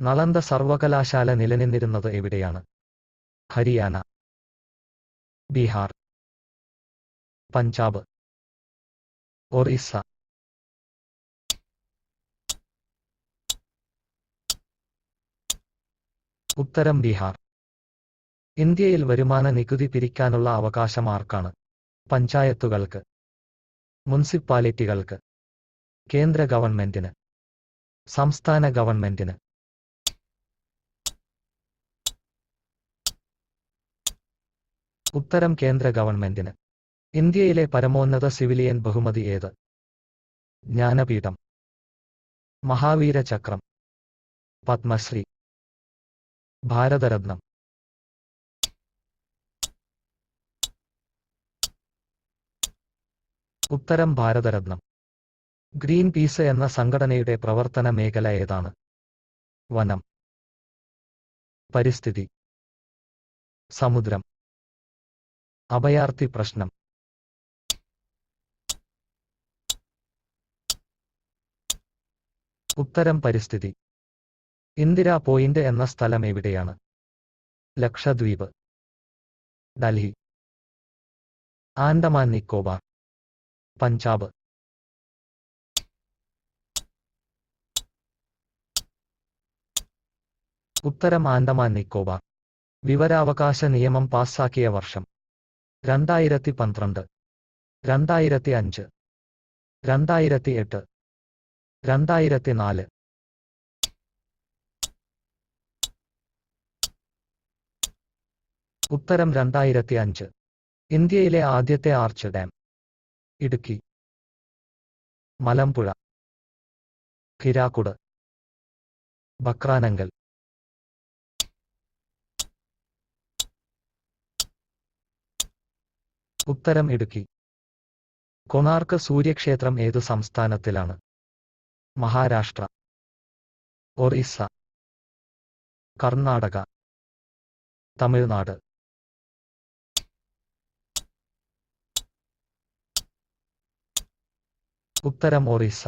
നളന്ദ സർവകലാശാല നിലനിന്നിരുന്നത് എവിടെയാണ്? ഹരിയാന, ബീഹാർ, പഞ്ചാബ്, ഒറീസ. ഉത്തരം ബീഹാർ. ഇന്ത്യയിൽ വരുമാന നികുതി പിരിക്കാനുള്ള അവകാശം ആർക്കാണ്? പഞ്ചായത്തുകൾക്ക്, മുനിസിപ്പാലിറ്റികൾക്ക്, കേന്ദ്ര ഗവൺമെന്റിന്, സംസ്ഥാന ഗവൺമെന്റിന്? ഉത്തരം കേന്ദ്ര ഗവൺമെന്റിന്. ഇന്ത്യയിലെ പരമോന്നത സിവിലിയൻ ബഹുമതി ഏത്? ജ്ഞാനപീഠം, മഹാവീര ചക്രം, പത്മശ്രീ, ഭാരതരത്നം? ഉത്തരം ഭാരതരത്നം. ഗ്രീൻ പീസ് എന്ന സംഘടനയുടെ പ്രവർത്തന മേഖല ഏതാണ്? വനം, പരിസ്ഥിതി, സമുദ്രം, അഭയാർത്ഥി പ്രശ്നം? ഉത്തരം പരിസ്ഥിതി. ഇന്ദിരാ പോയിന്റ് എന്ന സ്ഥലം എവിടെയാണ്? ലക്ഷദ്വീപ്, ഡൽഹി, ആൻഡമാൻ നിക്കോബാർ, പഞ്ചാബ്? ഉത്തരം ആൻഡമാൻ നിക്കോബാർ. വിവരാവകാശ നിയമം പാസ്സാക്കിയ വർഷം? 2012, 2005, 2008, 2004? ഉത്തരം 2005. ഇന്ത്യയിലെ ആദ്യത്തെ ആർച്ച് ഡാം? ഇടുക്കി, മലമ്പുഴ, ഹിരാക്കുട്, ബക്രാനങ്കൽ? ഉത്തരം ഇടുക്കി. കൊണാർക്ക് സൂര്യക്ഷേത്രം ഏതു സംസ്ഥാനത്തിലാണ്? മഹാരാഷ്ട്ര, ഒറീസ, കർണാടക, തമിഴ്നാട്? ഉത്തരം ഒറീസ.